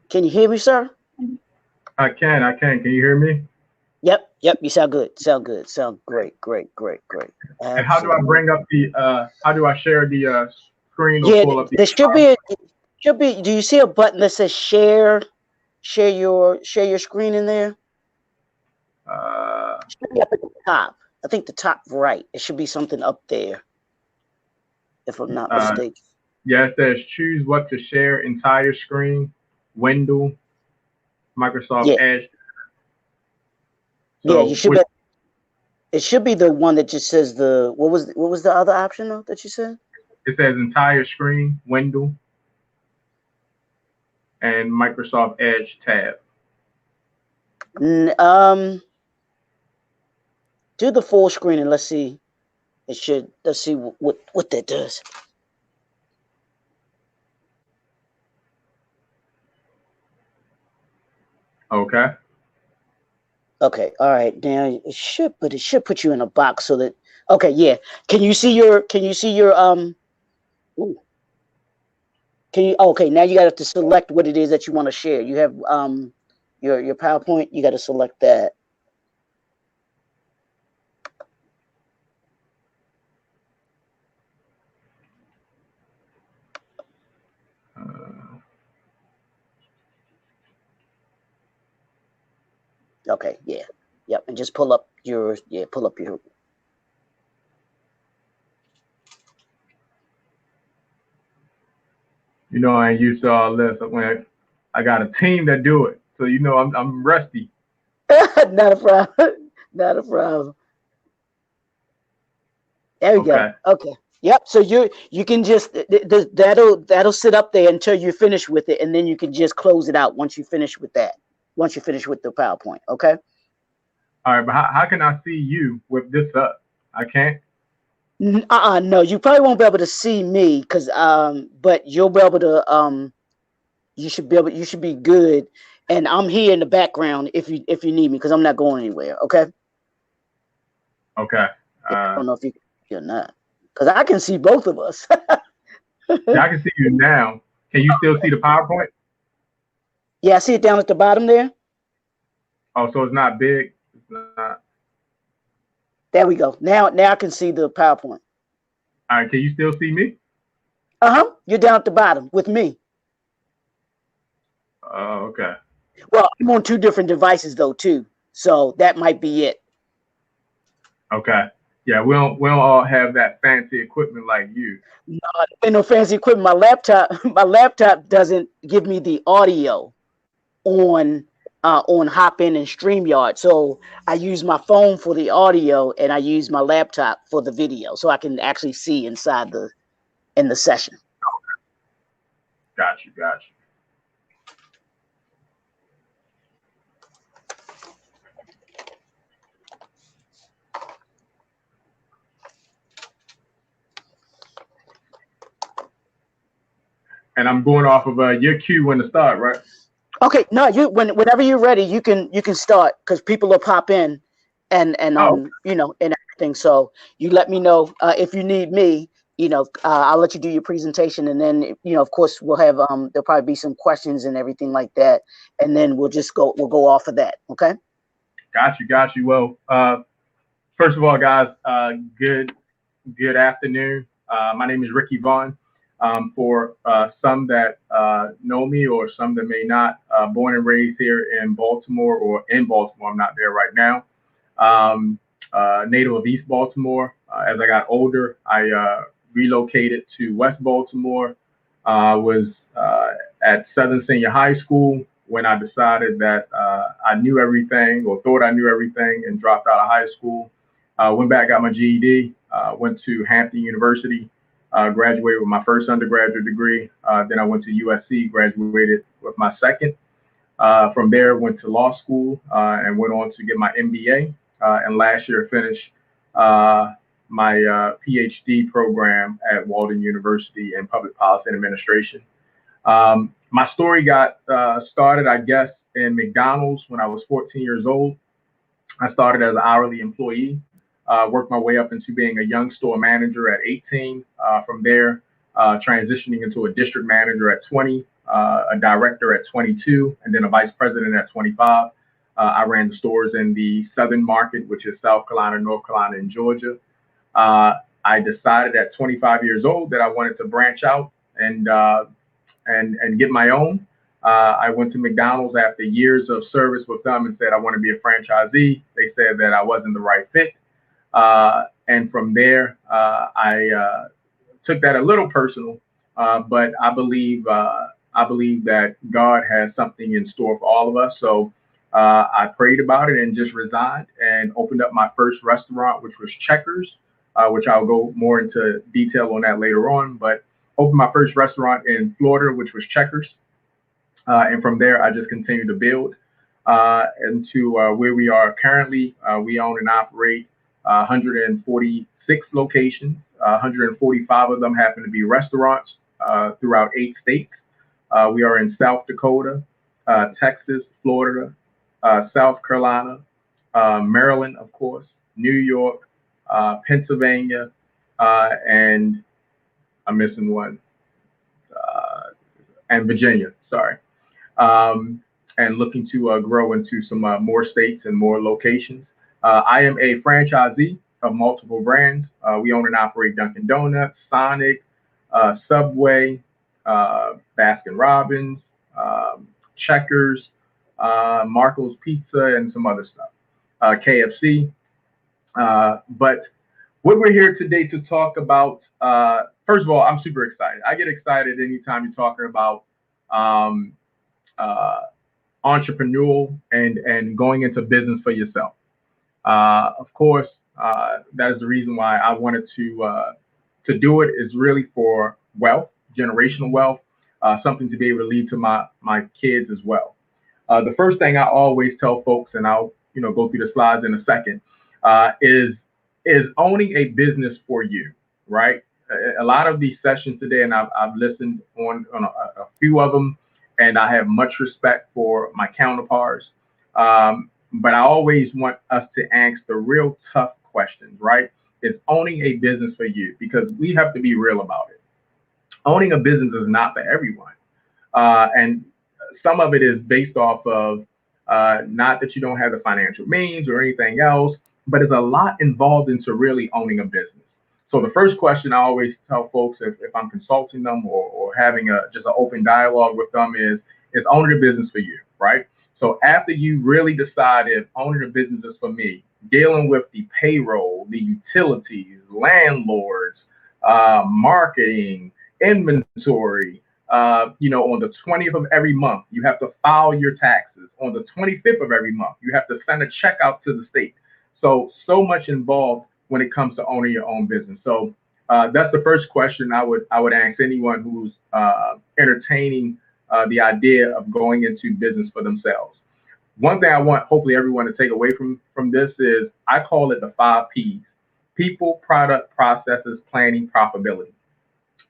Can you hear me, sir? I can. Can you hear me? Yep. You sound good. Sound great. And how do I Absolutely. bring up the? How do I share the screen or Yeah, pull up the? there should be. Do you see a button that says share? Share your screen in there. Uh, It should be up at the top. I think the top right. It should be something up there, if I'm not uh, mistaken. yeah, it says choose what to share entire screen, window, Microsoft Yeah, Edge. yeah. You So should be. It should be the one that just says the what was the other option though that you said? it says entire screen, window, and Microsoft Edge tab. N- do the full screen and let's see. It should. Let's see what that does. Okay. Okay, all right. Now it should put you in a box so that. Okay, yeah. Can you see your. Ooh, can you? Okay, now you got to select what it is that you want to share. You have your PowerPoint. You got to select that. Uh, Okay, yeah, yep. And just pull up your. I ain't used to all this. When I got a team that do it, so I'm rusty. Not a problem. Not a problem. There we go. Okay. Okay. Yep. So you can just that'll sit up there until you finish with it, and then you can just close it out once you finish with that. Once you finish with the PowerPoint. Okay. All right, but how can I see you with this up? I can't. No, you probably won't be able to see me because but you'll be able to you should be good, and I'm here in the background if you need me because I'm not going anywhere. Okay. Okay. Yeah, I don't know if you're not because I can see both of us. Yeah, I can see you now. Can you still see the PowerPoint? Yeah, I see it down at the bottom there. Oh, so it's not big. It's not. There we go. Now I can see the PowerPoint. All right. Can you still see me? You're down at the bottom with me. Oh, okay. Well, I'm on two different devices though too, so that might be it. Okay. Yeah, we don't all have that fancy equipment like you. No, ain't no fancy equipment. My laptop doesn't give me the audio on Hopin and StreamYard. So I use my phone for the audio and I use my laptop for the video, so I can actually see inside in the session. Got you. Got you. and I'm going off of your cue when to start, right? Okay, no, whenever you're ready, you can start because people will pop in, and Oh, and everything. So you let me know if you need me. I'll let you do your presentation, and then of course, we'll have there'll probably be some questions and everything like that, and then we'll go off of that. Okay. got you. Well, first of all, guys, good afternoon. My name is Rikki Vaughn. For some that know me or some that may not, born and raised here in Baltimore or in Baltimore. I'm not there right now. Native of East Baltimore. As I got older, I relocated to West Baltimore. Was at Southern Senior High School when I decided that I knew everything or thought I knew everything and dropped out of high school. Went back, got my GED, went to Hampton University, graduated with my first undergraduate degree. Then I went to USC, graduated with my second. From there, went to law school and went on to get my MBA. And last year, finished my PhD program at Walden University in public policy and administration. My story got started, I guess, in McDonald's when I was 14 years old. I started as an hourly employee, worked my way up into being a young store manager at 18. From there, transitioning into a district manager at 20, a director at 22, and then a vice president at 25. I ran the stores in the southern market, which is South Carolina, North Carolina, and Georgia. Uh, I decided at 25 years old that I wanted to branch out and get my own. I went to McDonald's after years of service with them and said I want to be a franchisee. They said that I wasn't the right fit. And from there, I took that a little personal, but I believe that God has something in store for all of us. So I prayed about it and just resigned and opened up my first restaurant, which was Checkers, which I'll go more into detail on that later on. But opened my first restaurant in Florida, which was Checkers. And from there, I just continued to build into where we are currently. We own and operate 146 locations. 145 of them happen to be restaurants throughout 8 states. We are in South Dakota, Texas, Florida, South Carolina, Maryland, of course, New York, Pennsylvania, and I'm missing one, uh, and Virginia. Sorry. um, and looking to grow into some more states and more locations. I am a franchisee of multiple brands. We own and operate Dunkin' Donuts, Sonic, Subway, Baskin Robbins, Checkers, Marco's Pizza, and some other stuff, KFC. But what we're here today to talk about, first of all, I'm super excited. I get excited anytime you're talking about um, uh, entrepreneurial and going into business for yourself. Of course, that is the reason why I wanted to do it. Is really for wealth, generational wealth, something to be able to lead to my kids as well. The first thing I always tell folks, and I'll go through the slides in a second, is owning a business for you, right? A lot of these sessions today, and I've listened on a few of them, and I have much respect for my counterparts. But I always want us to ask the real tough questions, right? Is owning a business for you? Because we have to be real about it. Owning a business is not for everyone. And some of it is based off of not that you don't have the financial means or anything else, but there's a lot involved into really owning a business. So the first question I always tell folks if I'm consulting them or having just an open dialogue with them is owning a business for you, right? So after you really decide if owning a business is for me, dealing with the payroll, the utilities, landlords, marketing, inventory, on the 20th of every month, you have to file your taxes. On the 25th of every month, you have to send a check out to the state. So much involved when it comes to owning your own business. So that's the first question I would ask anyone who's entertaining the idea of going into business for themselves. One thing I want hopefully everyone to take away from this is I call it the 5 P's: people, product, processes, planning, profitability.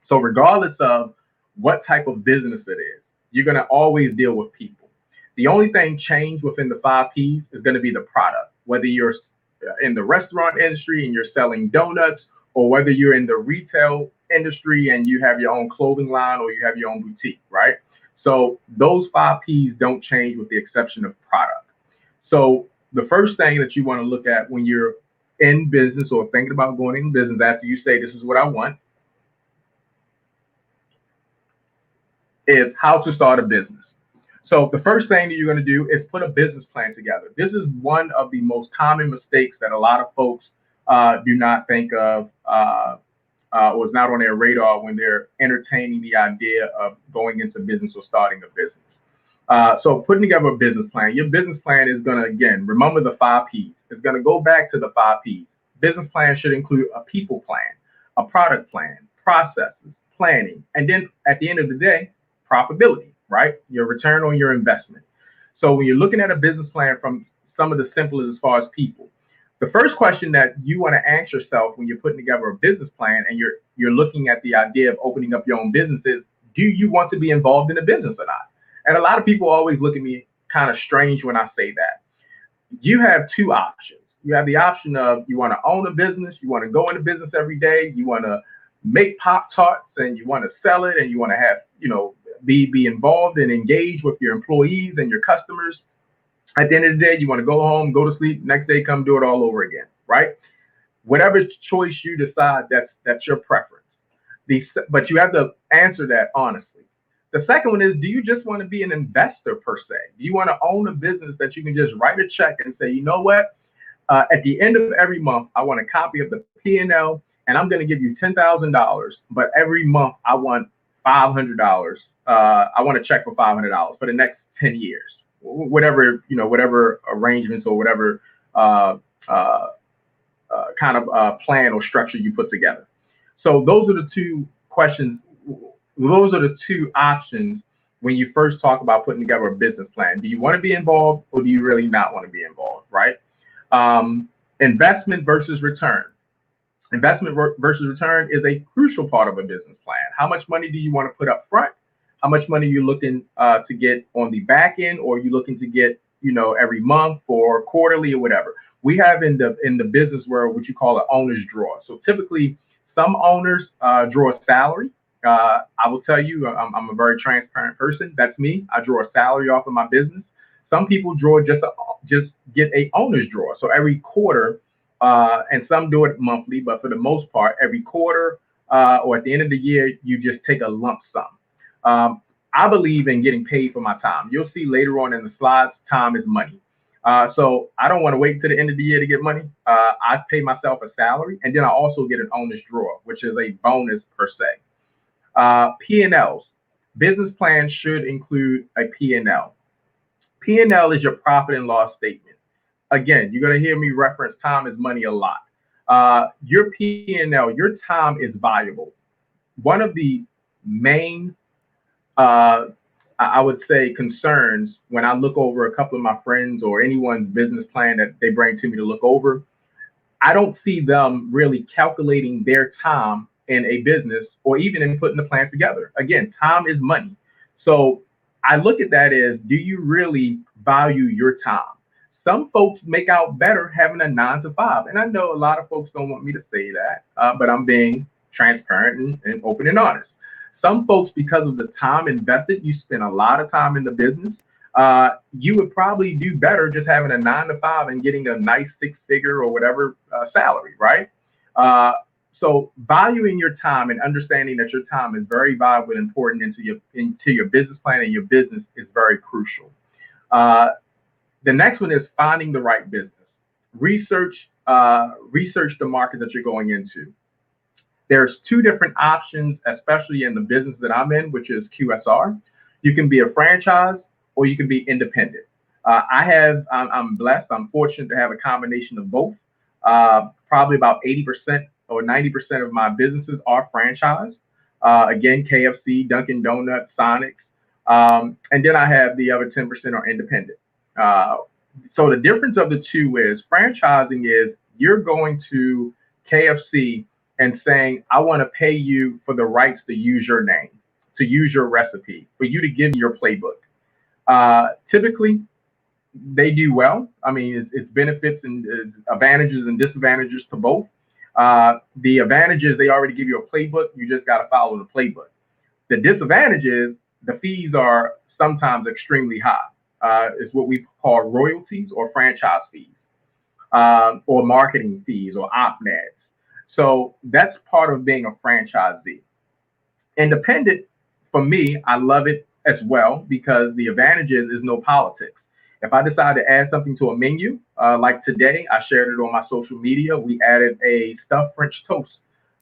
So regardless of what type of business it is. You're going to always deal with people. The only thing changed within the five P's is going to be the product, whether you're in the restaurant industry and you're selling donuts, or whether you're in the retail industry and you have your own clothing line or you have your own boutique, right? So those five P's don't change with the exception of product. So the first thing that you want to look at when you're in business or thinking about going in business after you say, this is what I want, is how to start a business. So the first thing that you're going to do is put a business plan together. This is one of the most common mistakes that a lot of folks do not think of, or is not on their radar when they're entertaining the idea of going into business or starting a business. So putting together a business plan. Your business plan is going to, again, remember the five P's. It's going to go back to the five P's. Business plan should include a people plan, a product plan, processes, planning, and then at the end of the day, profitability, right? Your return on your investment. So when you're looking at a business plan from some of the simplest as far as people, the first question that you want to ask yourself when you're putting together a business plan and you're looking at the idea of opening up your own business is, do you want to be involved in a business or not? And a lot of people always look at me kind of strange when I say that. You have two options. You have the option of you want to own a business, you want to go into business every day, you want to make Pop Tarts and you want to sell it and you want to have, be involved and engage with your employees and your customers. At the end of the day, you want to go home, go to sleep, next day come do it all over again, right? Whatever choice you decide, that's your preference. But you have to answer that honestly. The second one is, do you just want to be an investor per se? Do you want to own a business that you can just write a check and say, you know what? At the end of every month, I want a copy of the P&L, and I'm going to give you $10,000, but every month I want $500. I want a check for $500 for the next 10 years, whatever arrangements or whatever kind of plan or structure you put together. So those are the two questions. Those are the two options when you first talk about putting together a business plan. Do you want to be involved or do you really not want to be involved, right? Investment versus return. Investment versus return is a crucial part of a business plan. How much money do you want to put up front? How much money are you looking to get on the back end, or are you looking to get, every month or quarterly or whatever? We have in the business world what you call an owner's draw. So typically, some owners draw a salary. I will tell you, I'm a very transparent person. That's me. I draw a salary off of my business. Some people draw just get a owner's draw. So every quarter, and some do it monthly, but for the most part, every quarter or at the end of the year, you just take a lump sum. I believe in getting paid for my time. You'll see later on in the slides, time is money. So I don't want to wait to the end of the year to get money. I pay myself a salary, and then I also get an owner's draw, which is a bonus per se. P&Ls. Business plans should include a P&L. P&L is your profit and loss statement. Again, you're going to hear me reference time is money a lot. Your P&L, your time is valuable. One of the main, I would say, concerns when I look over a couple of my friends or anyone's business plan that they bring to me to look over, I don't see them really calculating their time in a business or even in putting the plan together. Again, time is money. So I look at that as, do you really value your time? Some folks make out better having a 9 to 5. And I know a lot of folks don't want me to say that, but I'm being transparent and open and honest. Some folks, because of the time invested, you spend a lot of time in the business. You would probably do better just having a 9 to 5 and getting a nice 6-figure or whatever salary, right? So valuing your time and understanding that your time is very valuable and important into your business plan and your business is very crucial. The next one is finding the right business. Research the market that you're going into. There's two different options, especially in the business that I'm in, which is QSR. You can be a franchise or you can be independent. I'm blessed. I'm fortunate to have a combination of both. Probably about 80% or 90% of my businesses are franchised. Again, KFC, Dunkin' Donuts, Sonics. And then I have the other 10% are independent. So the difference of the two is franchising is you're going to KFC and saying, I want to pay you for the rights to use your name. to use your recipe, for you to give me your playbook. Typically, they do well. I mean, it's benefits and advantages and disadvantages to both. The advantages, they already give you a playbook. You just got to follow the playbook. The disadvantage is the fees are sometimes extremely high. It's what we call royalties or franchise fees, or marketing fees or op nets. So that's part of being a franchisee. Independent, for me, I love it as well because the advantage is no politics. If I decide to add something to a menu, like today, I shared it on my social media. We added a stuffed French toast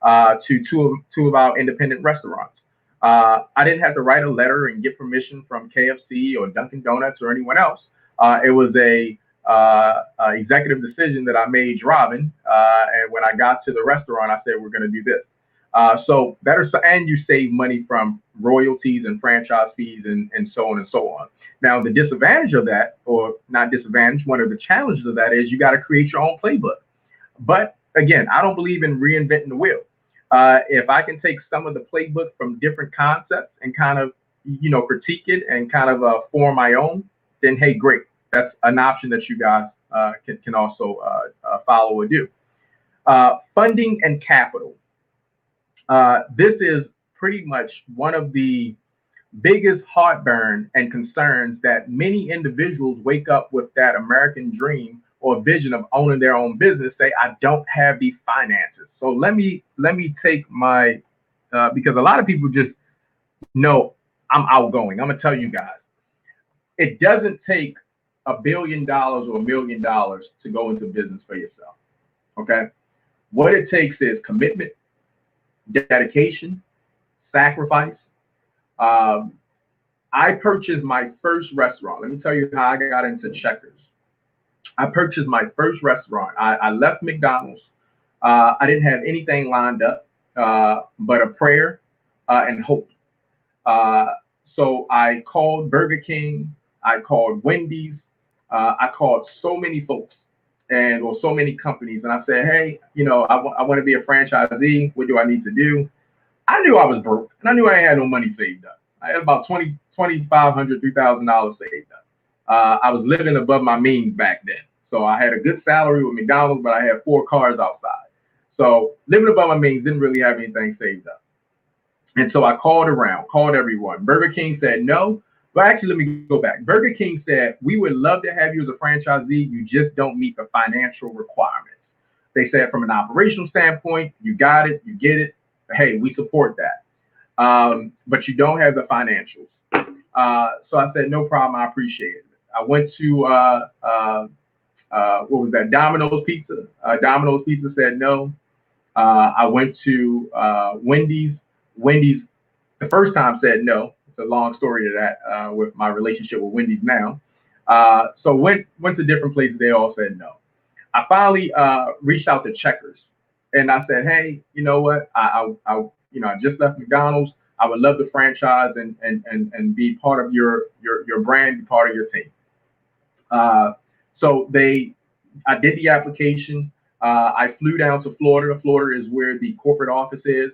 to two of our independent restaurants. I didn't have to write a letter and get permission from KFC or Dunkin' Donuts or anyone else. It was a executive decision that I made driving. And when I got to the restaurant, I said, we're going to do this. So better, and you save money from royalties and franchise fees and so on and so on. Now, the disadvantage of that, or not disadvantage, one of the challenges of that is you got to create your own playbook. But again, I don't believe in reinventing the wheel. If I can take some of the playbook from different concepts and kind of, critique it and kind of form my own, then hey, great. That's an option that you guys can also follow or do. Funding and capital. This is pretty much one of the biggest heartburn and concerns that many individuals wake up with that American dream or vision of owning their own business, say, I don't have the finances. So let me take my because a lot of people just know I'm outgoing. I'm gonna tell you guys, it doesn't take $1 billion or $1 million to go into business for yourself. Okay, what it takes is commitment, dedication, sacrifice. Um, I purchased my first restaurant. Let me tell you how I got into Checkers. I purchased my first restaurant. I left McDonald's. I didn't have anything lined up but a prayer and hope. Uh, so I called Burger King. I called Wendy's. I called so many folks and or so many companies, and I said, hey, I want to be a franchisee. What do I need to do? I knew I was broke, and I knew I had no money saved up. I had about 2,500, $3,000 saved up. I was living above my means back then. So I had a good salary with McDonald's, but I had 4 cars outside. So living above my means, didn't really have anything saved up. And so I called around, called everyone. Burger King said no. But actually, let me go back. Burger King said, we would love to have you as a franchisee. You just don't meet the financial requirements. They said from an operational standpoint, you got it, you get it. Hey, we support that. But you don't have the financials. So I said, no problem. I appreciate it. I went to, what was that, Domino's Pizza. Domino's Pizza said no. I went to Wendy's. Wendy's the first time said no. It's a long story to that with my relationship with Wendy's now. So went to different places. They all said no. I finally reached out to Checkers, and I said, hey, you know what? I just left McDonald's. I would love to franchise and be part of your brand, be part of your team. Uh, so I did the application. I flew down to Florida. Florida is where the corporate office is.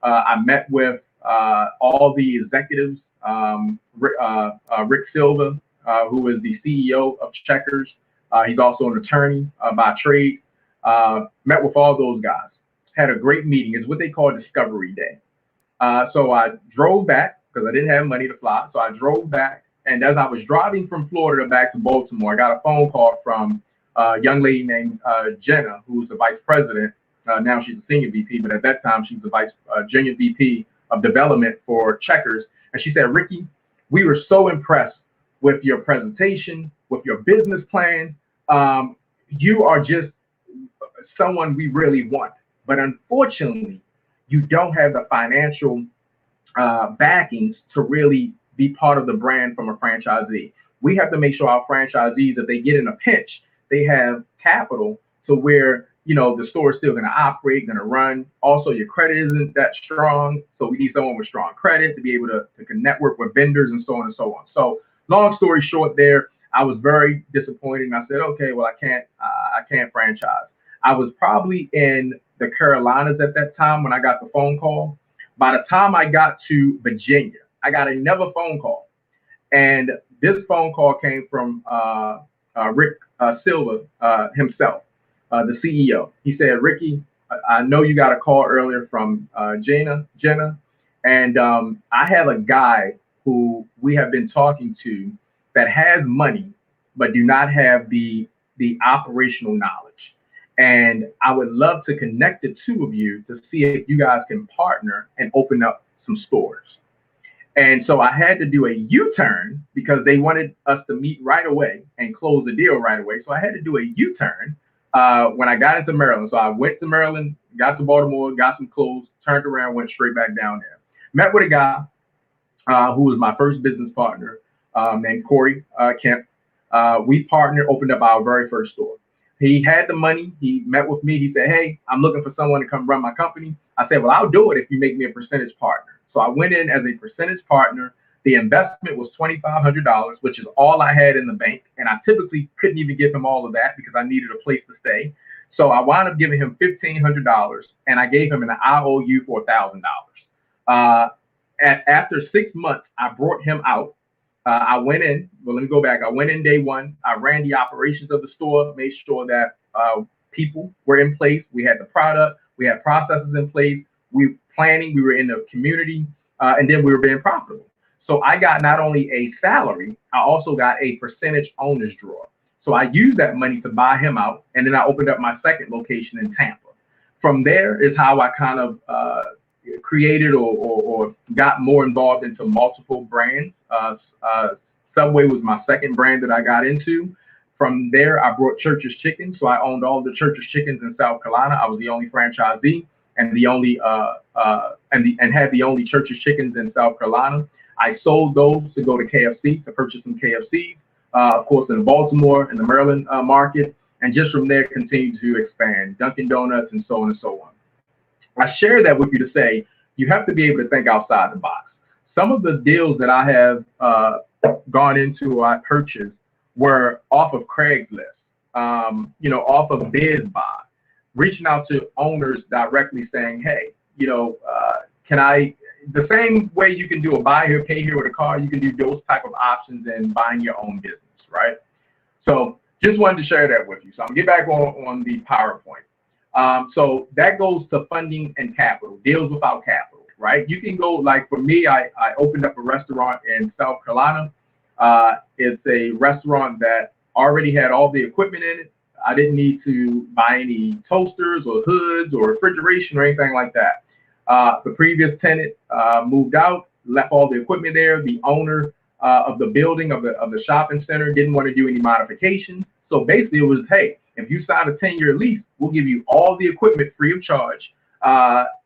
I met with all the executives. Rick Silva, who is the CEO of Checkers. He's also an attorney by trade. Met with all those guys. Had a great meeting. It's what they call Discovery Day. So I drove back because I didn't have money to fly. So I drove back. And as I was driving from Florida back to Baltimore, I got a phone call from a young lady named Jenna, who's the vice president. Now she's a senior VP, but at that time she's the junior VP of development for Checkers. And she said, Rikki, we were so impressed with your presentation, with your business plan. You are just someone we really want. But unfortunately, you don't have the financial backings to really be part of the brand from a franchisee. We have to make sure our franchisees, if they get in a pinch, they have capital to where the store is still going to operate, going to run. Also, your credit isn't that strong, so we need someone with strong credit to be able to network with vendors and so on and so on. So, long story short, there I was very disappointed, and I said, okay, well, I can't franchise. I was probably in the Carolinas at that time when I got the phone call. By the time I got to Virginia, I got another phone call, and this phone call came from Rick Silva himself, the CEO. He said, Rikki, I know you got a call earlier from Jenna, and I have a guy who we have been talking to that has money but do not have the operational knowledge. And I would love to connect the two of you to see if you guys can partner and open up some stores. And so I had to do a U-turn because they wanted us to meet right away and close the deal right away. So I had to do a U-turn when I got into Maryland. So I went to Maryland, got to Baltimore, got some clothes, turned around, went straight back down there. Met with a guy who was my first business partner named Corey Kemp. We partnered, opened up our very first store. He had the money. He met with me. He said, hey, I'm looking for someone to come run my company. I said, well, I'll do it if you make me a percentage partner. So I went in as a percentage partner. The investment was $2,500, which is all I had in the bank. And I typically couldn't even give him all of that because I needed a place to stay. So I wound up giving him $1,500, and I gave him an IOU for $1,000. After 6 months, I brought him out. I went in. Well, let me go back. I went in day one. I ran the operations of the store, made sure that people were in place. We had the product. We had processes in place. We were planning. We were in the community, and then we were being profitable. So I got not only a salary, I also got a percentage owner's draw. So I used that money to buy him out, and then I opened up my second location in Tampa. From there is how I kind of created or got more involved into multiple brands. Subway was my second brand that I got into. From there, I brought Church's Chicken. So I owned all the Church's Chickens in South Carolina. I was the only franchisee and the only and had the only Church's Chickens in South Carolina. I sold those to go to KFC to purchase some KFCs, of course, in Baltimore, in the Maryland market, and just from there continued to expand, Dunkin' Donuts, and so on and so on. I share that with you to say you have to be able to think outside the box. Some of the deals that I have gone into or I purchased were off of Craigslist, off of BizBuy, reaching out to owners directly saying, hey, can I, the same way you can do a buy here, pay here with a car, you can do those type of options in buying your own business, right? So just wanted to share that with you. So I'm gonna get back on the PowerPoint. So that goes to funding and capital, deals without capital, right? You can go, like for me, I opened up a restaurant in South Carolina. It's a restaurant that already had all the equipment in it. I didn't need to buy any toasters or hoods or refrigeration or anything like that. The previous tenant moved out, left all the equipment there. The owner of the building of the shopping center didn't want to do any modifications. So basically it was, hey, if you sign a 10-year lease, we'll give you all the equipment free of charge.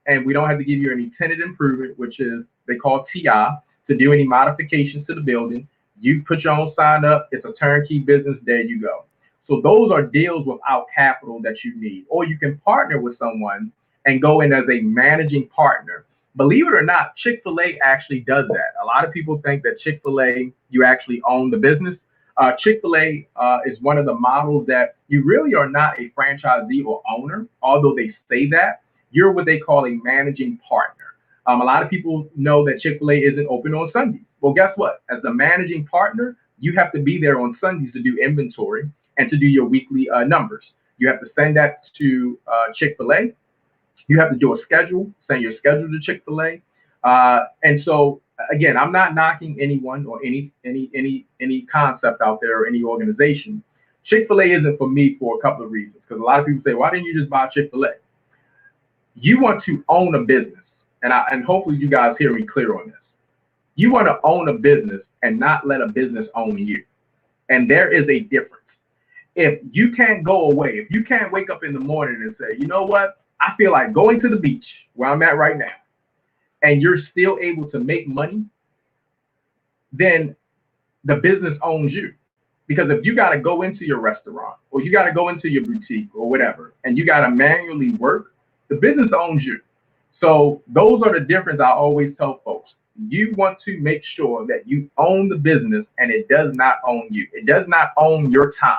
And we don't have to give you any tenant improvement, which is they call TI, to do any modifications to the building. You put your own sign up. It's a turnkey business. There you go. So those are deals without capital that you need. Or you can partner with someone and go in as a managing partner. Believe it or not, Chick-fil-A actually does that. A lot of people think that Chick-fil-A, you actually own the business. Chick-fil-A is one of the models that you really are not a franchisee or owner, although they say that. You're what they call a managing partner. A lot of people know that Chick-fil-A isn't open on Sundays. Well, guess what? As the managing partner, you have to be there on Sundays to do inventory and to do your weekly numbers. You have to send that to Chick-fil-A. You have to do a schedule, send your schedule to Chick-fil-A. And so, again, I'm not knocking anyone or any concept out there or any organization. Chick-fil-A isn't for me for a couple of reasons. Because a lot of people say, why didn't you just buy Chick-fil-A? You want to own a business. And hopefully you guys hear me clear on this. You want to own a business and not let a business own you. And there is a difference. If you can't go away, if you can't wake up in the morning and say, you know what, I feel like going to the beach where I'm at right now, and you're still able to make money, then the business owns you. Because if you got to go into your restaurant or you got to go into your boutique or whatever, and you got to manually work, the business owns you. So those are the difference I always tell folks. You want to make sure that you own the business and it does not own you. It does not own your time.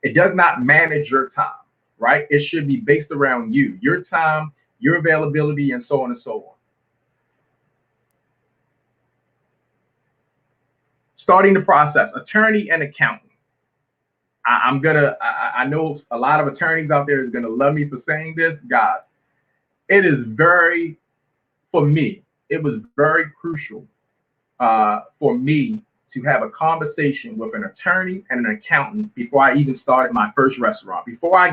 It does not manage your time, right? It should be based around you, your time, your availability, and so on and so on. Starting the process, attorney and accountant. I know a lot of attorneys out there is gonna love me for saying this, guys. It is very, for me, it was very crucial for me to have a conversation with an attorney and an accountant before I even started my first restaurant. Before I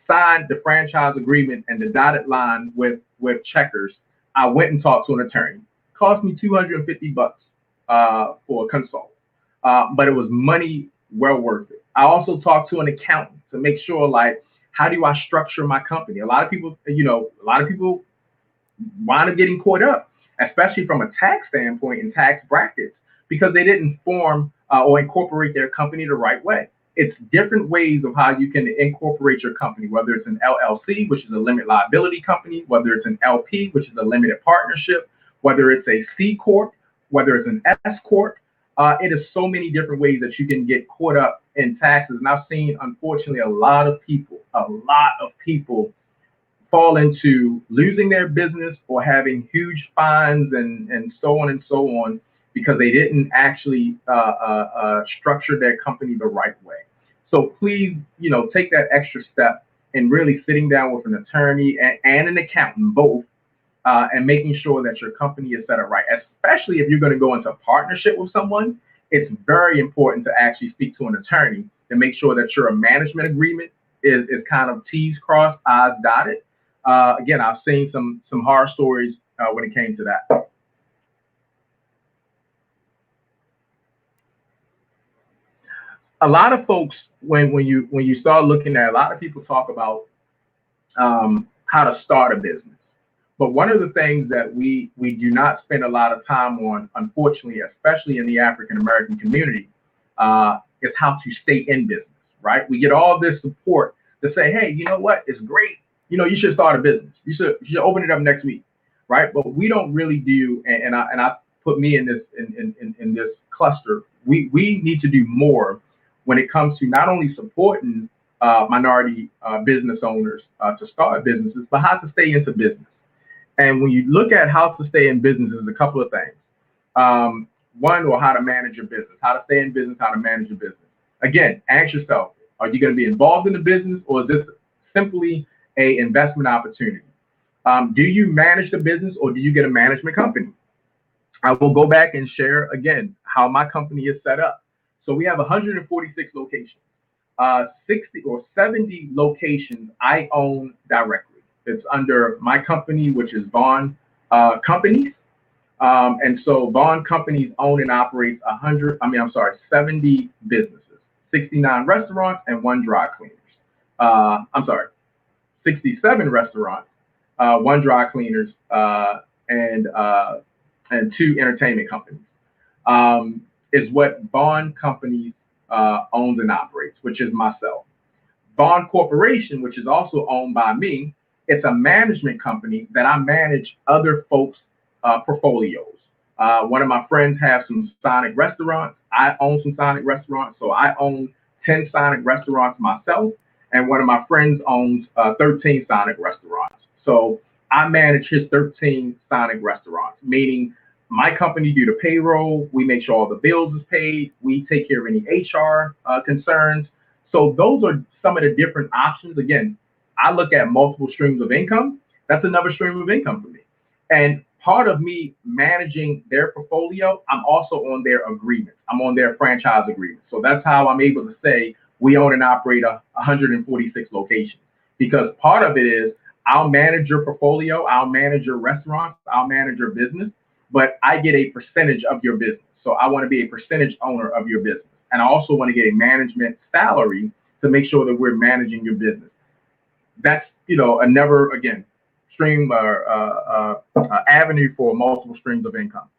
signed the franchise agreement and the dotted line with Checkers, I went and talked to an attorney. It cost me $250 for a consult, but it was money well worth it. I also talked to an accountant to make sure, like, how do I structure my company? A lot of people wind up getting caught up, especially from a tax standpoint and tax brackets, because they didn't form or incorporate their company the right way. It's different ways of how you can incorporate your company, whether it's an LLC, which is a limited liability company, whether it's an LP, which is a limited partnership, whether it's a C corp, whether it's an S corp. It is so many different ways that you can get caught up in taxes. And I've seen, unfortunately, a lot of people fall into losing their business or having huge fines and so on and so on because they didn't actually structure their company the right way. So please, take that extra step in really sitting down with an attorney and an accountant, both, and making sure that your company is set up right. Especially if you're going to go into a partnership with someone, it's very important to actually speak to an attorney to make sure that your management agreement is kind of T's crossed, I's dotted. Again, I've seen some horror stories when it came to that. A lot of folks, when you start looking at, a lot of people talk about how to start a business. But one of the things that we do not spend a lot of time on, unfortunately, especially in the African American community, is how to stay in business, right? We get all this support to say, hey, you know what? It's great. You should start a business. You should open it up next week, right? But we don't really do, and I put me in this cluster. We need to do more when it comes to not only supporting minority business owners to start businesses, but how to stay into business. And when you look at how to stay in business, there's a couple of things. One, or how to manage your business, how to stay in business, how to manage your business. Again, ask yourself, are you going to be involved in the business, or is this simply a investment opportunity? Do you manage the business, or do you get a management company? I will go back and share again how my company is set up. So we have 146 locations. 60 or 70 locations I own directly. It's under my company, which is Vaughn Companies. And so Vaughn Companies own and operates 70 businesses, 69 restaurants, and one dry cleaners. 67 restaurants, one dry cleaners, and two entertainment companies. Is what Vaughn Companies owns and operates, which is myself. Vaughn Corporation, which is also owned by me, it's a management company that I manage other folks' portfolios. One of my friends has some Sonic restaurants. I own some Sonic restaurants, so I own 10 Sonic restaurants myself, and one of my friends owns 13 Sonic restaurants. So I manage his 13 Sonic restaurants, meaning my company do the payroll, we make sure all the bills is paid, we take care of any HR concerns. So those are some of the different options. Again, I look at multiple streams of income. That's another stream of income for me. And part of me managing their portfolio, I'm also on their agreement. I'm on their franchise agreement. So that's how I'm able to say we own and operate 146 locations. Because part of it is I'll manage your portfolio, I'll manage your restaurants, I'll manage your business, but I get a percentage of your business. So I want to be a percentage owner of your business. And I also want to get a management salary to make sure that we're managing your business. That's, another, again, stream or avenue for multiple streams of income.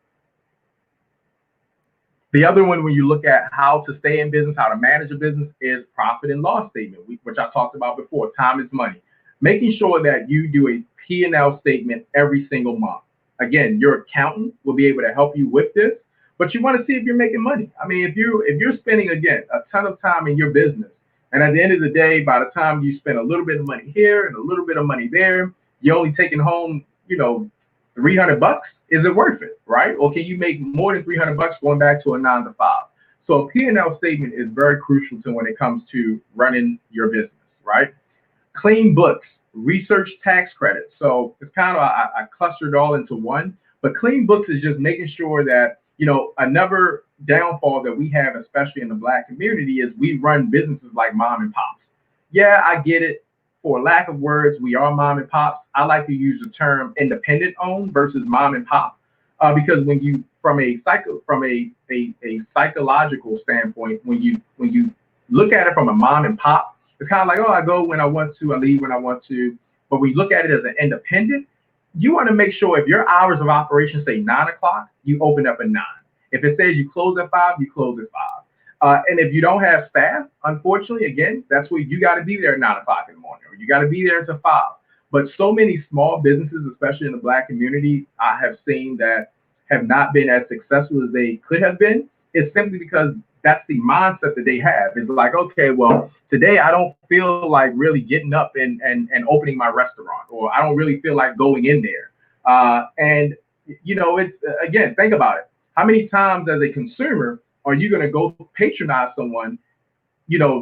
The other one, when you look at how to stay in business, how to manage a business, is profit and loss statement, which I talked about before. Time is money. Making sure that you do a P&L statement every single month. Again, your accountant will be able to help you with this, but you want to see if you're making money. I mean, if you're spending, again, a ton of time in your business, and at the end of the day, by the time you spend a little bit of money here and a little bit of money there, you're only taking home, $300 $300? Is it worth it, right? Or can you make more than $300 going back to a 9 to 5? So a P&L statement is very crucial to when it comes to running your business, right? Clean books, research tax credits. So it's kind of, I clustered all into one, but clean books is just making sure that, another downfall that we have, especially in the Black community, is we run businesses like mom and pops. Yeah, I get it. For lack of words, we are mom and pops. I like to use the term independent owned versus mom and pop, because when you, from a psychological standpoint, when you look at it from a mom and pop, it's kind of like, oh, I go when I want to, I leave when I want to. But when you look at it as an independent, you want to make sure if your hours of operation say 9 o'clock, you open up at 9. If it says you close at 5, you close at 5. And if you don't have staff, unfortunately, again, that's where you got to be there at 9 o'clock in the morning, or you got to be there until 5. But so many small businesses, especially in the Black community, I have seen that have not been as successful as they could have been. It's simply because that's the mindset that they have. It's like, okay, well, today I don't feel like really getting up and opening my restaurant, or I don't really feel like going in there. And, it's, again, think about it. How many times as a consumer are you going to go patronize someone,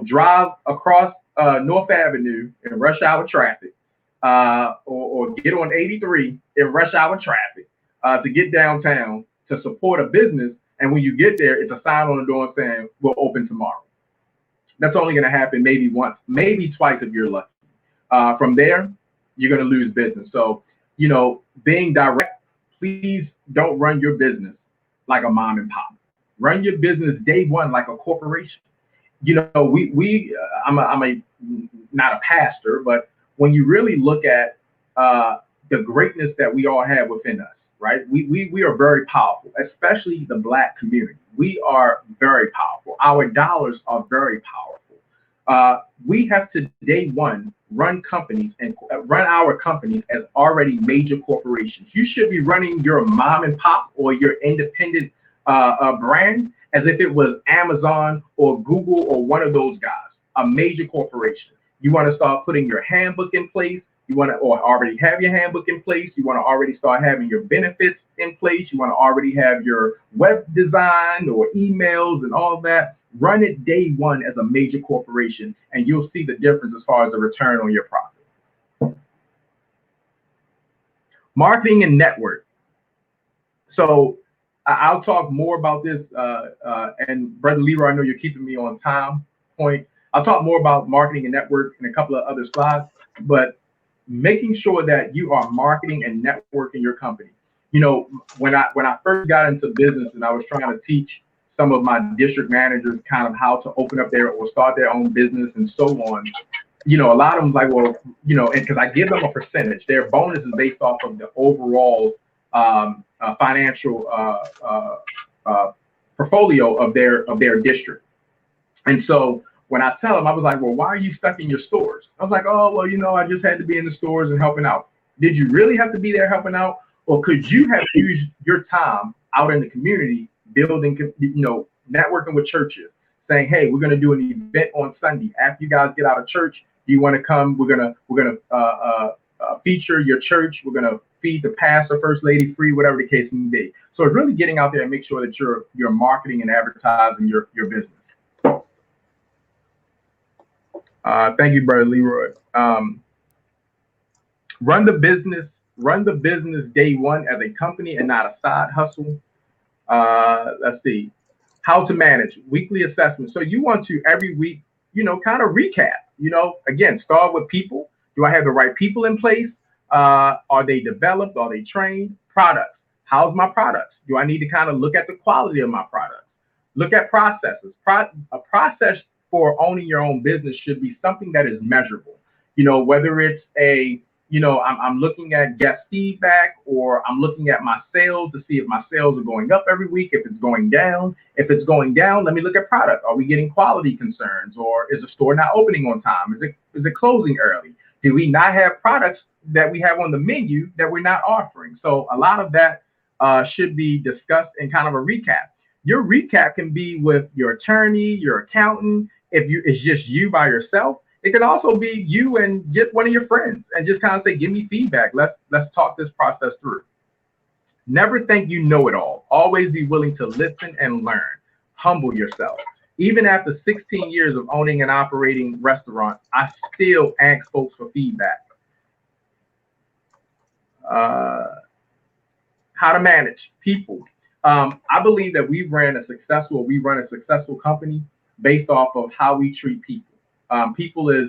drive across North Avenue in rush hour traffic, or get on 83 in rush hour traffic, to get downtown to support a business? And when you get there, it's a sign on the door saying, we'll open tomorrow. That's only going to happen maybe once, maybe twice if you're lucky. From there, you're going to lose business. So, being direct, please don't run your business like a mom and pop. Run your business day one like a corporation. I'm not a pastor, but when you really look at the greatness that we all have within us, right? We are very powerful, especially the Black community. We are very powerful. Our dollars are very powerful. We have to day one run companies and run our companies as already major corporations. You should be running your mom and pop or your independent brand as if it was Amazon or Google or one of those guys, a major corporation. You want to start putting your handbook in place. You want to, or already have your handbook in place. You want to already start having your benefits in place. You want to already have your web design or emails and all of that. Run it day one as a major corporation, and you'll see the difference as far as the return on your profit. Marketing and network. So I'll talk more about this, and Brother Leroy, I know you're keeping me on time point. I'll talk more about marketing and network in a couple of other slides, but making sure that you are marketing and networking your company. When I first got into business and I was trying to teach some of my district managers kind of how to open up their or start their own business and so on, a lot of them like, well, and because I give them a percentage, their bonus is based off of the overall financial portfolio of their district. And so when I tell them, I was like, well, why are you stuck in your stores? I was like, oh, well, I just had to be in the stores and helping out. Did you really have to be there helping out? Or could you have used your time out in the community, building, networking with churches, saying, hey, we're going to do an event on Sunday. After you guys get out of church, do you want to come? We're gonna feature your church. We're going to feed the pastor, first lady free, whatever the case may be. So it's really getting out there and make sure that you're marketing and advertising your business. Thank you, Brother Leroy. Run the business day one as a company and not a side hustle. Let's see. How to manage weekly assessment. So you want to every week, kind of recap. Again, start with people. Do I have the right people in place? Are they developed? Are they trained? Products. How's my products? Do I need to kind of look at the quality of my products? Look at processes. A process for owning your own business should be something that is measurable. Whether it's I'm looking at guest feedback, or I'm looking at my sales to see if my sales are going up every week, if it's going down. If it's going down, let me look at product. Are we getting quality concerns, or is the store not opening on time? Is it closing early? Do we not have products that we have on the menu that we're not offering? So a lot of that should be discussed in kind of a recap. Your recap can be with your attorney, your accountant. If it's just you by yourself, it can also be you and get one of your friends and just kind of say, give me feedback. Let's talk this process through. Never think you know it all. Always be willing to listen and learn. Humble yourself. Even after 16 years of owning and operating restaurants, I still ask folks for feedback. Uh, how to manage people. I believe that we run a successful company based off of how we treat people. People is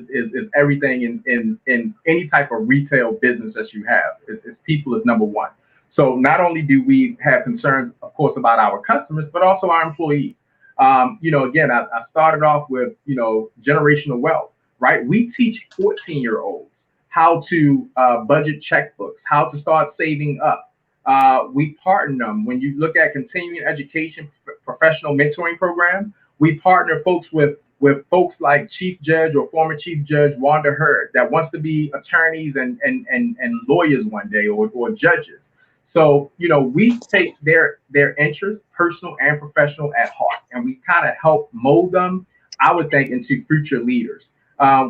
everything in any type of retail business that you have. People is number one. So not only do we have concerns, of course, about our customers, but also our employees. Again, I started off with, generational wealth, right? We teach 14-year-olds how to budget checkbooks, how to start saving up. We partner them. When you look at continuing education, professional mentoring program, we partner folks with folks like Chief Judge or former Chief Judge Wanda Hurd that wants to be attorneys and lawyers one day or judges. So, we take their interests, personal and professional, at heart, and we kind of help mold them, I would think, into future leaders.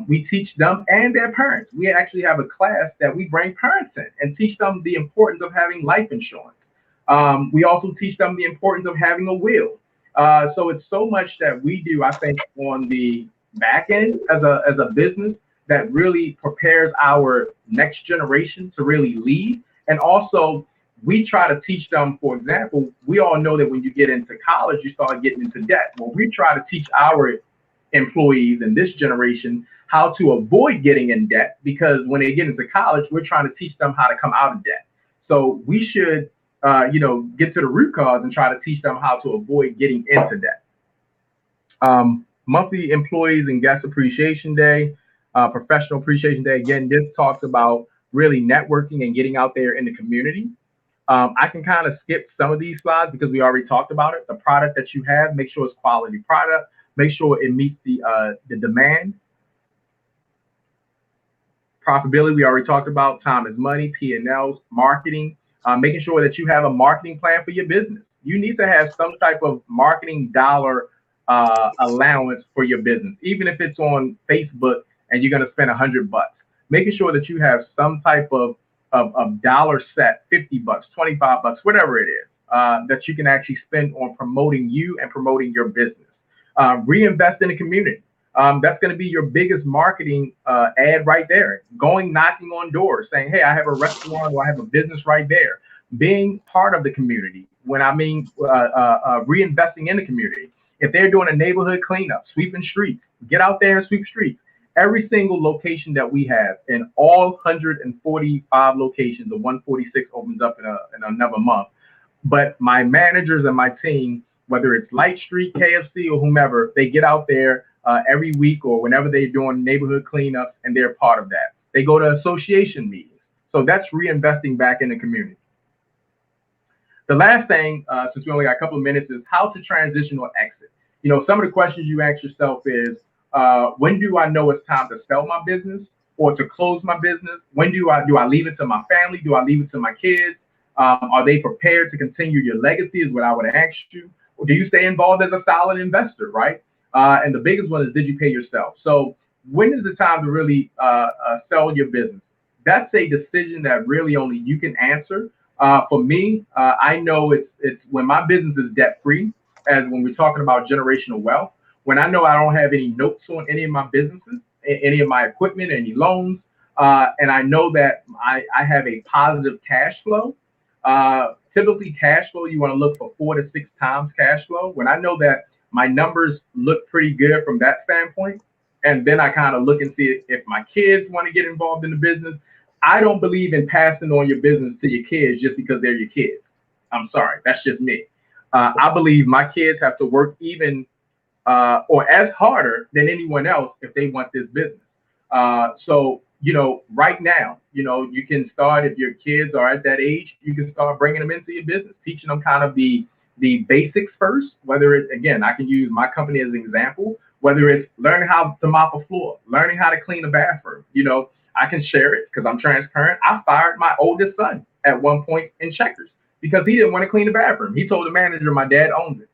We teach them and their parents. We actually have a class that we bring parents in and teach them the importance of having life insurance. We also teach them the importance of having a will. So it's so much that we do, I think, on the back end as a business that really prepares our next generation to really lead. And also, we try to teach them, for example, we all know that when you get into college, you start getting into debt. Well, we try to teach our employees in this generation how to avoid getting in debt, because when they get into college, we're trying to teach them how to come out of debt. So we should, get to the root cause and try to teach them how to avoid getting into debt. Monthly employees and guest appreciation day, professional appreciation day. Again, this talks about really networking and getting out there in the community. I can kind of skip some of these slides because we already talked about it. The product that you have, make sure it's quality product. Make sure it meets the demand. Profitability, we already talked about. Time is money. P&Ls, marketing. Making sure that you have a marketing plan for your business. You need to have some type of marketing dollar allowance for your business, even if it's on Facebook and you're going to spend $100. Making sure that you have some type of dollar set, $50, $25, whatever it is, that you can actually spend on promoting you and promoting your business. Reinvest in the community. That's going to be your biggest marketing ad right there. Going knocking on doors, saying, "Hey, I have a restaurant or I have a business right there." Being part of the community. When I mean reinvesting in the community. If they're doing a neighborhood cleanup, sweeping streets, get out there and sweep streets. Every single location that we have in all 145 locations, the 146 opens up in another month. But my managers and my team, whether it's Light Street, KFC, or whomever, they get out there every week or whenever they're doing neighborhood cleanups, and they're part of that. They go to association meetings. So that's reinvesting back in the community. The last thing, since we only got a couple of minutes, is how to transition or exit. Some of the questions you ask yourself is, when do I know it's time to sell my business or to close my business? When do I leave it to my family? Do I leave it to my kids? Are they prepared to continue your legacy is what I would ask you. Or do you stay involved as a solid investor, right? And the biggest one is, did you pay yourself? So when is the time to really sell your business? That's a decision that really only you can answer. For me, I know it's when my business is debt free, as when we're talking about generational wealth, when I know I don't have any notes on any of my businesses, any of my equipment, any loans, and I know that I have a positive cash flow. Typically, cash flow, you want to look for 4 to 6 times cash flow. When I know that my numbers look pretty good from that standpoint, and then I kind of look and see if my kids want to get involved in the business. I don't believe in passing on your business to your kids just because they're your kids. I'm sorry, that's just me. I believe my kids have to work even or as harder than anyone else if they want this business. So, right now, you can start, if your kids are at that age, you can start bringing them into your business, teaching them kind of the basics first, whether it's, again, I can use my company as an example, whether it's learning how to mop a floor, learning how to clean a bathroom. I can share it because I'm transparent. I fired my oldest son at one point in Checkers because he didn't want to clean the bathroom. He told the manager my dad owns it.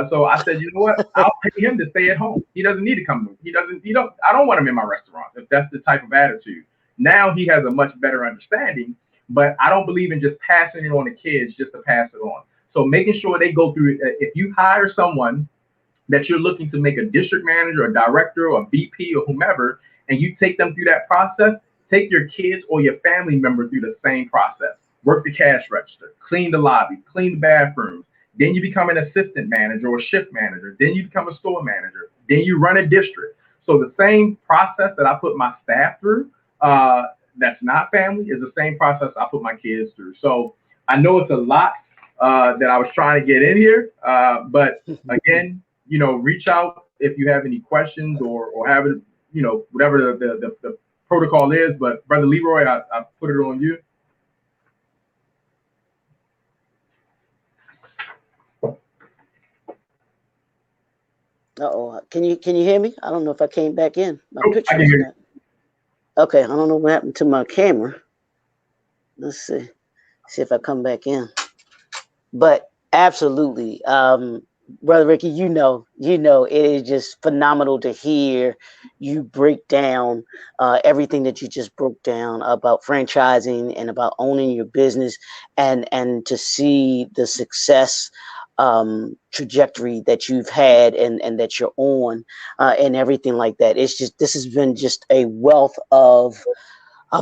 So I said, you know what? I'll pay him to stay at home. He doesn't need to come. I don't want him in my restaurant if that's the type of attitude. Now he has a much better understanding, but I don't believe in just passing it on to kids just to pass it on. So making sure they go through, if you hire someone that you're looking to make a district manager, a director, or a VP, or whomever, and you take them through that process, take your kids or your family member through the same process. Work the cash register, clean the lobby, clean the bathrooms. Then you become an assistant manager or shift manager. Then you become a store manager. Then you run a district. So the same process that I put my staff through, that's not family, is the same process I put my kids through. So I know it's a lot that I was trying to get in here, but again, reach out if you have any questions or have it, whatever the protocol is. But Brother Leroy, I put it on you. Uh-oh. Can you hear me? I don't know if I came back in. My Nope, I picture can is hear you. not. Okay, I don't know what happened to my camera. Let's see. See if I come back in. But absolutely, Brother Ricky, it is just phenomenal to hear you break down everything that you just broke down about franchising and about owning your business, and to see the success trajectory that you've had and that you're on, and everything like that. It's just, this has been just a wealth of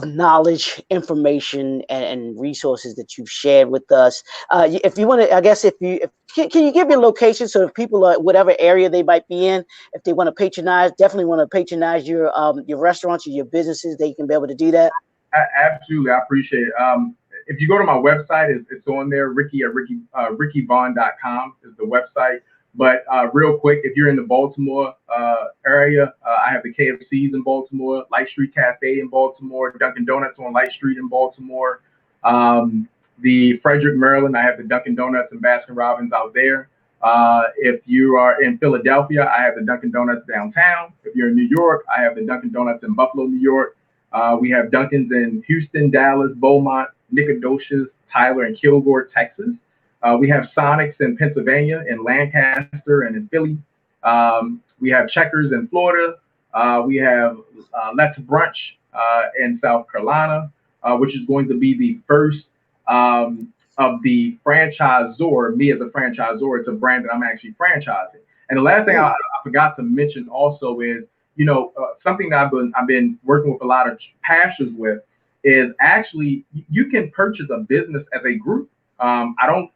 knowledge, information, and resources that you've shared with us. If you want to, I guess, can you give your location, so if people are whatever area they might be in, if they want to patronize, definitely want to patronize your restaurants or your businesses, they can be able to do that. Absolutely, I appreciate it. If you go to my website, it's on there. Rickivaughn.com is the website. But real quick, if you're in the Baltimore area, I have the KFCs in Baltimore, Light Street Cafe in Baltimore, Dunkin' Donuts on Light Street in Baltimore. The Frederick, Maryland, I have the Dunkin' Donuts and Baskin Robbins out there. If you are in Philadelphia, I have the Dunkin' Donuts downtown. If you're in New York, I have the Dunkin' Donuts in Buffalo, New York. We have Dunkin's in Houston, Dallas, Beaumont, Nacogdoches, Tyler, and Kilgore, Texas. We have Sonics in Pennsylvania, in Lancaster, and in Philly. We have Checkers in Florida. We have Let's Brunch in South Carolina, which is going to be the first of the franchisor. Me as a franchisor, it's a brand that I'm actually franchising. And the last thing I forgot to mention also is, something that I've been working with a lot of pastors with is actually you can purchase a business as a group. I don't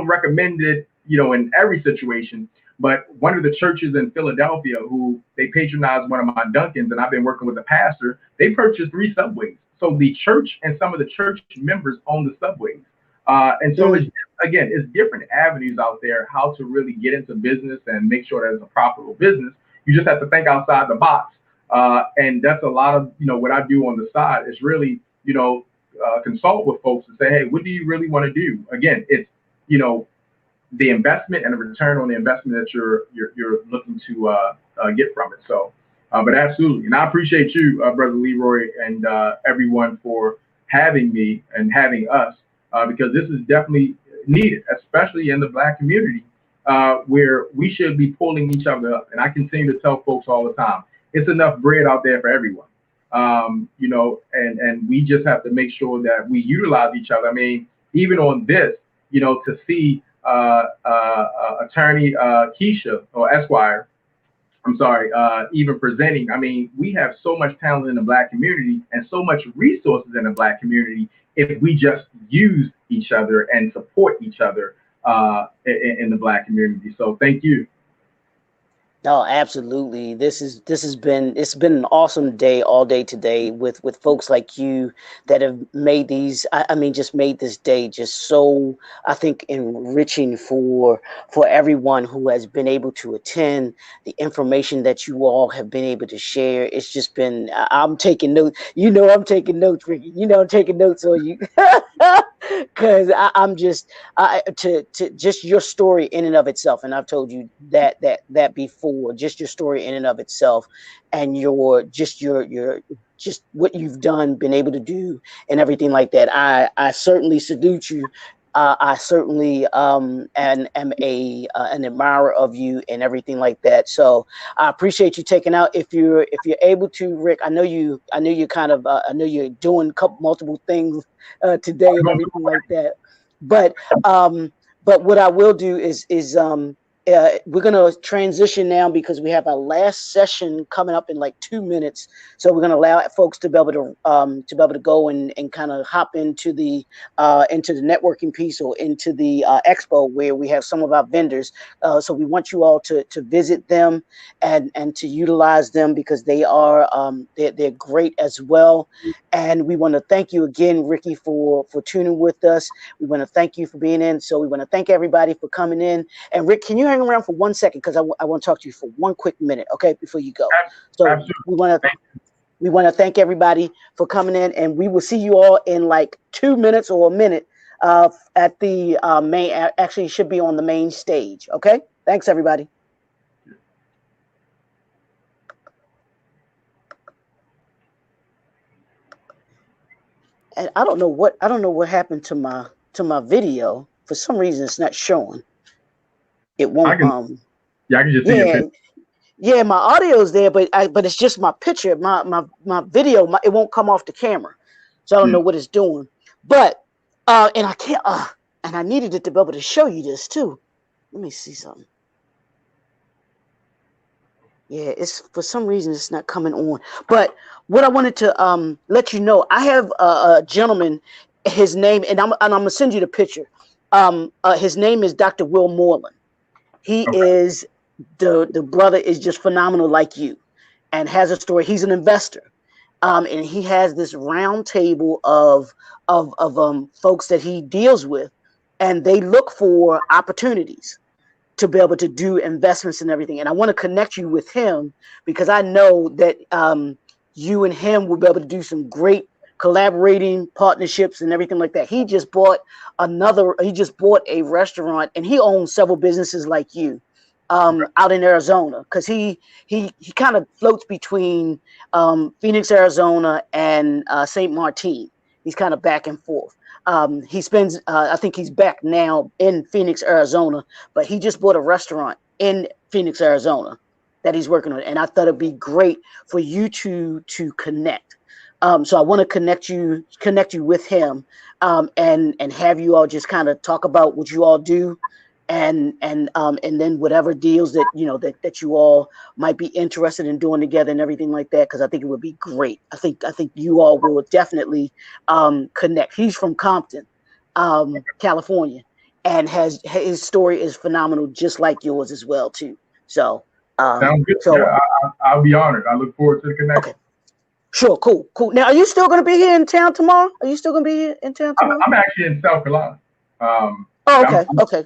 recommend it, in every situation, but one of the churches in Philadelphia who they patronize one of my Dunkins, and I've been working with a pastor, they purchased 3 subways. So the church and some of the church members own the subways. And so it's different avenues out there how to really get into business and make sure that it's a profitable business. You just have to think outside the box. And that's a lot of, what I do on the side is really, consult with folks and say, hey, what do you really want to do? Again, it's, the investment and the return on the investment that you're looking to get from it. So, but absolutely. And I appreciate you, Brother Leroy, and everyone for having me and having us, because this is definitely needed, especially in the Black community, where we should be pulling each other up. And I continue to tell folks all the time, it's enough bread out there for everyone. And we just have to make sure that we utilize each other. I mean, even on this, to see attorney Keisha or Esquire, I'm sorry, even presenting. I mean, we have so much talent in the Black community and so much resources in the Black community if we just use each other and support each other in the Black community. So thank you. Oh, absolutely. It's been an awesome day all day today with folks like you that have made just made this day just so, I think, enriching for everyone who has been able to attend. The information that you all have been able to share, it's just been, I'm taking notes. I'm taking notes, Ricky. I'm taking notes on you. Because I'm just, to just your story in and of itself, and I've told you that before. Just your story in and of itself, and your just what you've done, been able to do, and everything like that. I certainly salute you I certainly and am an admirer of you and everything like that. So I appreciate you taking out. If you're able to, Rick, I know you kind of I know you're doing multiple things today and everything like that. But um, but what I will do is we're gonna transition now because we have our last session coming up in like 2 minutes. So we're gonna allow folks to be able to go and kind of hop into the networking piece or into the expo where we have some of our vendors. So we want you all to visit them and to utilize them because they're great as well. And we want to thank you again, Rikki, for tuning with us. We want to thank you for being in. So we want to thank everybody for coming in. And Rick, can you hang around for 1 second because I want to talk to you for one quick minute, okay, before you go. So Absolutely. we want to thank everybody for coming in, and we will see you all in like 2 minutes or a minute at the main. Actually, should be on the main stage. Okay, thanks everybody. And I don't know what happened to my video. For some reason, it's not showing. It I won't. can, yeah, I can just see your Yeah, picture. yeah. My audio's there, but it's just my picture. My video. It won't come off the camera, so I don't know Hmm. what it's doing. But and I can't. And I needed it to be able to show you this too. Let me see something. Yeah, it's for some reason it's not coming on. But what I wanted to let you know, I have a gentleman, his name, and I'm gonna send you the picture. His name is Dr. Will Moreland. He Okay. is the brother is just phenomenal like you, and has a story. He's an investor, and he has this round table of folks that he deals with, and they look for opportunities to be able to do investments and everything. And I want to connect you with him because I know that you and him will be able to do some great collaborating partnerships and everything like that. He just bought a restaurant and he owns several businesses like you out in Arizona because he kind of floats between Phoenix, Arizona and St. Martin. He's kind of back and forth. He spends, I think he's back now in Phoenix, Arizona, but he just bought a restaurant in Phoenix, Arizona that he's working on. And I thought it'd be great for you to connect. So I want to connect you with him, and have you all just kind of talk about what you all do, and then whatever deals that that you all might be interested in doing together and everything like that. Because I think it would be great. I think you all will definitely connect. He's from Compton, California, and has his story is phenomenal, just like yours as well too. So, Sounds good. Yeah, so I'll be honored. I look forward to the okay, connection. sure, cool. Now, are you still going to be here in town tomorrow? Are you still going to be here in town tomorrow? I'm actually in South Carolina. Oh, I'm, okay, I'm, okay.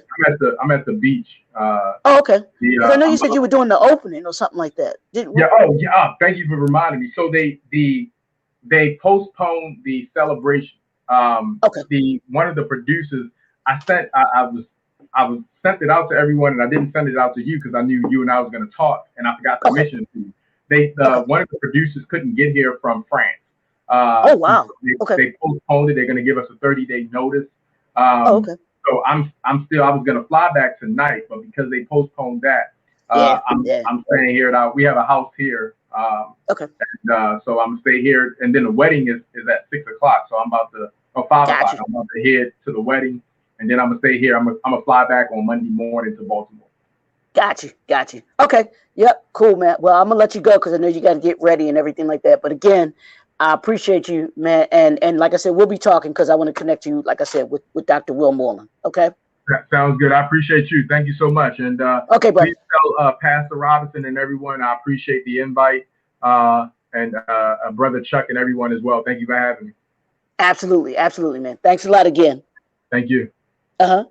I'm at the beach. Oh, okay. Because I know you I'm said you were doing the opening or something like that. Yeah. Oh, yeah. Thank you for reminding me. So they postponed the celebration. Okay, The one of the producers, I was sent it out to everyone, and I didn't send it out to you because I knew you and I was going to talk, and I forgot to okay, mention it to you. okay. One of the producers couldn't get here from France. Oh, wow. Okay. They postponed it. They're going to give us a 30-day notice. Oh, Um, okay. so I was going to fly back tonight, but because they postponed that, Yeah, yeah. I'm staying here. We have a house here, Okay. so I'm gonna stay here. And then the wedding is at 6 o'clock, so I'm about to or 5 o'clock. Gotcha. I'm about to head to the wedding, and then I'm gonna stay here. I'm gonna fly back on Monday morning to Baltimore. Got you. Okay. Yep. Cool, man. Well, I'm gonna let you go because I know you got to get ready and everything like that. But again, I appreciate you, man. And like I said, we'll be talking because I want to connect you, like I said, with Dr. Will Moreland. Okay. That sounds good. I appreciate you. Thank you so much. And Okay, please brother. tell Pastor Robinson and everyone I appreciate the invite. And Brother Chuck and everyone as well. Thank you for having me. Absolutely, man. Thanks a lot again. Thank you. Uh huh.